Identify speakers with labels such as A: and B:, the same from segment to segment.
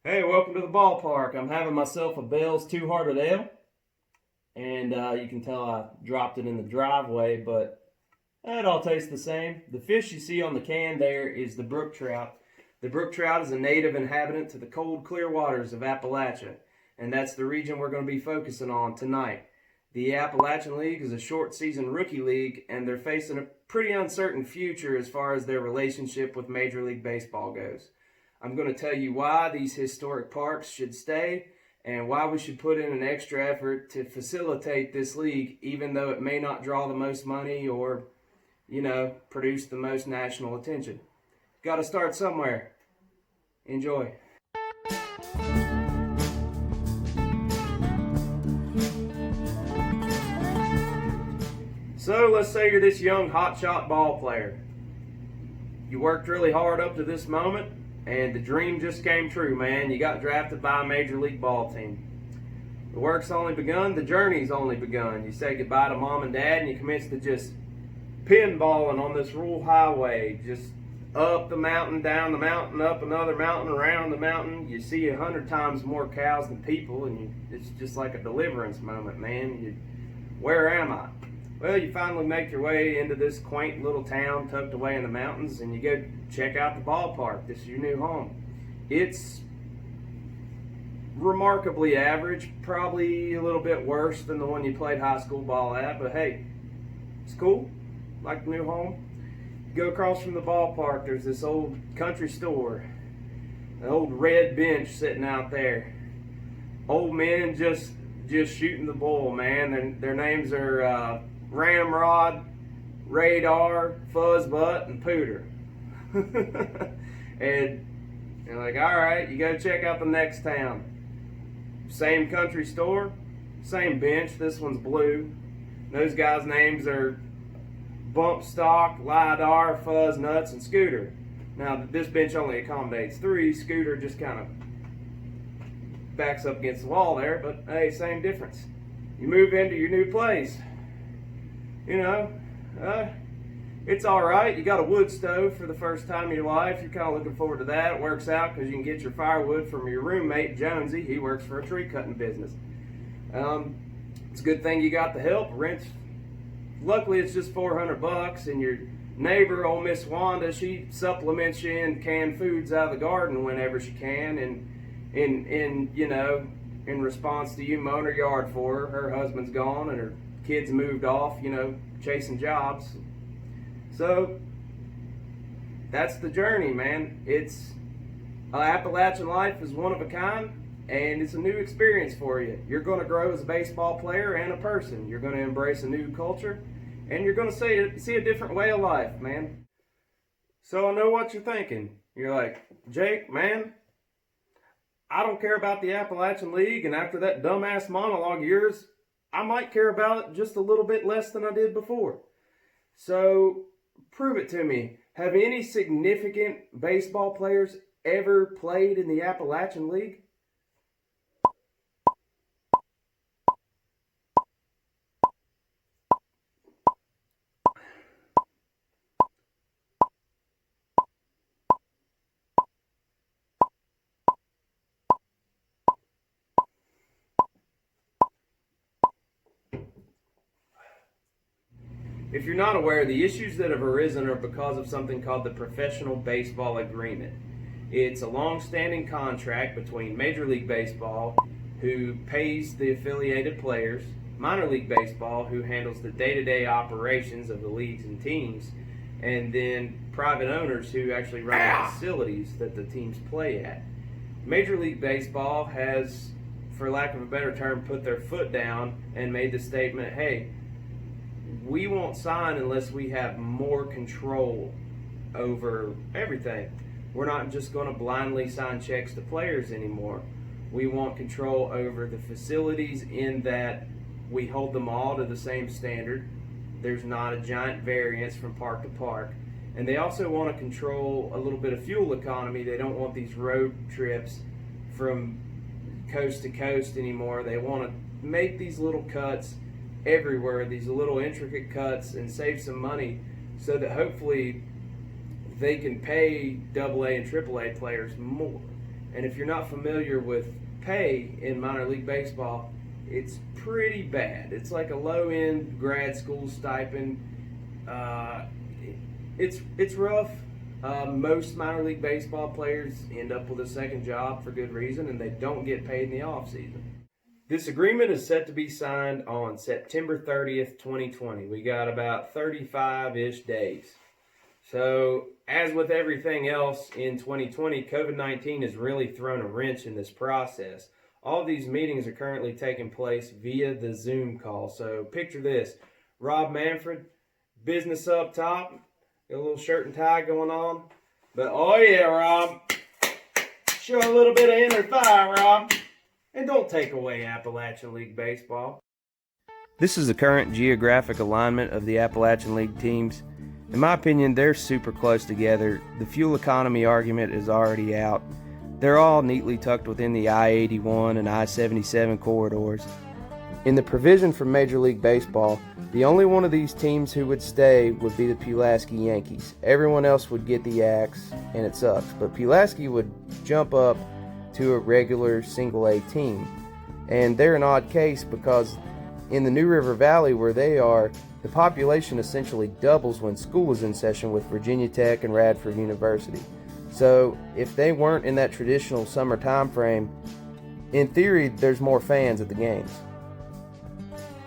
A: Hey, welcome to the ballpark. I'm having myself a Bell's Two-Hearted Ale, and you can tell I dropped it in the driveway, but it all tastes the same. The fish you see on the can there is the brook trout. The brook trout is a native inhabitant to the cold, clear waters of Appalachia, and that's the region we're going to be focusing on tonight. The Appalachian League is a short-season rookie league, and they're facing a pretty uncertain future as far as their relationship with Major League Baseball goes. I'm going to tell you why these historic parks should stay and why we should put in an extra effort to facilitate this league, even though it may not draw the most money or, produce the most national attention. Got to start somewhere. Enjoy. So let's say you're this young hotshot ball player. You worked really hard up to this moment, and the dream just came true, man. You got drafted by a major league ball team. The work's only begun, the journey's only begun. You say goodbye to mom and dad, and you commence to just pinballing on this rural highway, just up the mountain, down the mountain, up another mountain, around the mountain. You see 100 times more cows than people, and it's just like a deliverance moment, man. Where am I? Well, you finally make your way into this quaint little town tucked away in the mountains, and you go check out the ballpark. This is your new home. It's remarkably average, probably a little bit worse than the one you played high school ball at, but hey, it's cool. Like the new home. You go across from the ballpark, there's this old country store, an old red bench sitting out there. Old men just shooting the bull, man. Their names are Ramrod, Radar, Fuzzbutt, and Pooter. And you're like, all right, you go check out the next town. Same country store, same bench. This one's blue. Those guys' names are Bump Stock, Lidar, Fuzz Nuts, and Scooter. Now, this bench only accommodates 3. Scooter just kind of backs up against the wall there, but hey, same difference. You move into your new place. It's all right. You got a wood stove for the first time in your life. You're kind of looking forward to that. It works out because you can get your firewood from your roommate, Jonesy. He works for a tree cutting business. It's a good thing you got the help. Rent, luckily, it's just $400, and your neighbor, old Miss Wanda, she supplements you in canned foods out of the garden whenever she can, and in response to you mowing her yard for her. Her husband's gone, and her kids moved off, chasing jobs. So that's the journey, man. It's Appalachian life is one of a kind, and it's a new experience for you. You're going to grow as a baseball player and a person. You're going to embrace a new culture, and you're going to see a different way of life, man. So I know what you're thinking. You're like, Jake, man, I don't care about the Appalachian League, and after that dumbass monologue of yours, I might care about it just a little bit less than I did before. So, prove it to me. Have any significant baseball players ever played in the Appalachian League? If you're not aware, the issues that have arisen are because of something called the Professional Baseball Agreement. It's a long-standing contract between Major League Baseball, who pays the affiliated players, Minor League Baseball, who handles the day-to-day operations of the leagues and teams, and then private owners who actually run the facilities that the teams play at. Major League Baseball has, for lack of a better term, put their foot down and made the statement, hey, we won't sign unless we have more control over everything. We're not just going to blindly sign checks to players anymore. We want control over the facilities in that we hold them all to the same standard. There's not a giant variance from park to park. And they also want to control a little bit of fuel economy. They don't want these road trips from coast to coast anymore. They want to make these little cuts everywhere, these little intricate cuts, and save some money so that hopefully they can pay AA and AAA players more. And if you're not familiar with pay in minor league baseball, it's pretty bad. It's like a low-end grad school stipend. It's rough. Most minor league baseball players end up with a second job for good reason, and they don't get paid in the off season. This agreement is set to be signed on September 30th, 2020. We got about 35-ish days. So, as with everything else in 2020, COVID-19 has really thrown a wrench in this process. All of these meetings are currently taking place via the Zoom call. So, picture this. Rob Manfred, business up top, got a little shirt and tie going on. But, oh yeah, Rob, show a little bit of inner thigh, Rob. And don't take away Appalachian League baseball. This is the current geographic alignment of the Appalachian League teams. In my opinion, they're super close together. The fuel economy argument is already out. They're all neatly tucked within the I-81 and I-77 corridors. In the provision for Major League Baseball, the only one of these teams who would stay would be the Pulaski Yankees. Everyone else would get the axe, and it sucks. But Pulaski would jump up to a regular single-A team. And they're an odd case because in the New River Valley where they are, the population essentially doubles when school is in session with Virginia Tech and Radford University. So if they weren't in that traditional summer time frame, in theory, there's more fans at the games.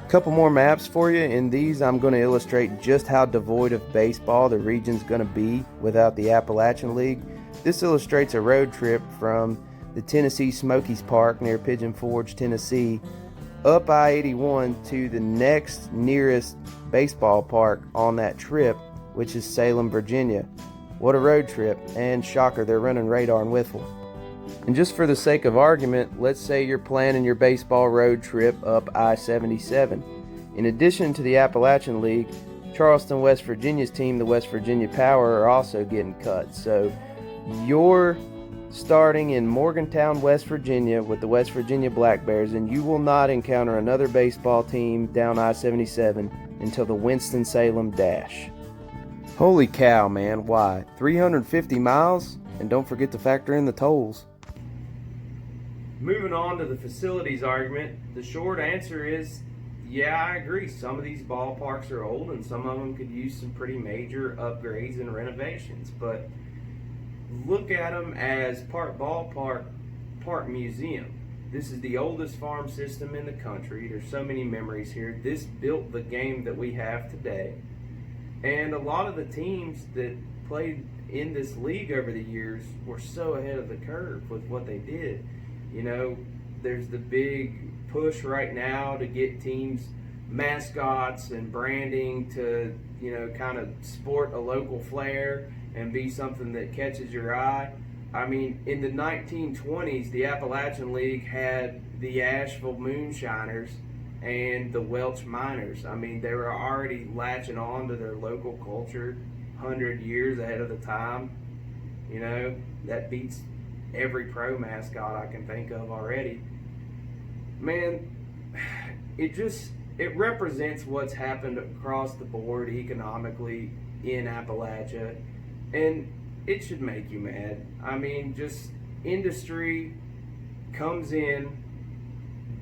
A: A couple more maps for you. In these, I'm going to illustrate just how devoid of baseball the region's going to be without the Appalachian League. This illustrates a road trip from the Tennessee Smokies Park near Pigeon Forge, Tennessee, up I-81 to the next nearest baseball park on that trip, which is Salem, Virginia. What a road trip, and shocker, they're running radar and wiffle. And just for the sake of argument, let's say you're planning your baseball road trip up I-77. In addition to the Appalachian League, Charleston, West Virginia's team, the West Virginia Power, are also getting cut. So you're starting in Morgantown, West Virginia with the West Virginia Black Bears, and you will not encounter another baseball team down I-77 until the Winston-Salem Dash. Holy cow, man, why? 350 miles? And don't forget to factor in the tolls. Moving on to the facilities argument, the short answer is, yeah, I agree. Some of these ballparks are old and some of them could use some pretty major upgrades and renovations, but look at them as part ballpark, part museum. This is the oldest farm system in the country. There's so many memories here. This built the game that we have today. And a lot of the teams that played in this league over the years were so ahead of the curve with what they did. You know, there's the big push right now to get teams mascots and branding to, you know, kind of sport a local flair and be something that catches your eye. I mean, in the 1920s, the Appalachian League had the Asheville Moonshiners and the Welch Miners. I mean, they were already latching on to their local culture 100 years ahead of the time. You know, that beats every pro mascot I can think of already. Man, it represents what's happened across the board economically in Appalachia, and it should make you mad. I mean, just industry comes in,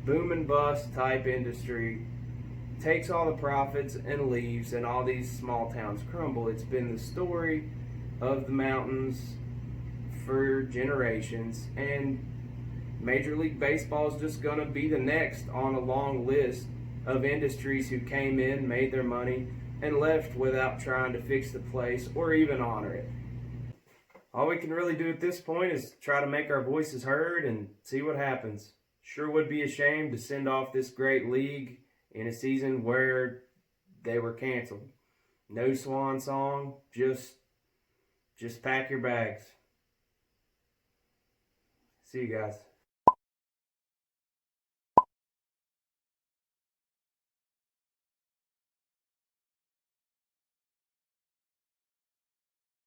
A: boom and bust type industry, takes all the profits and leaves, and all these small towns crumble. It's been the story of the mountains for generations, and Major League Baseball is just going to be the next on a long list of industries who came in, made their money, and left without trying to fix the place or even honor it. All we can really do at this point is try to make our voices heard and see what happens. Sure would be a shame to send off this great league in a season where they were canceled. No swan song, just pack your bags. See you guys.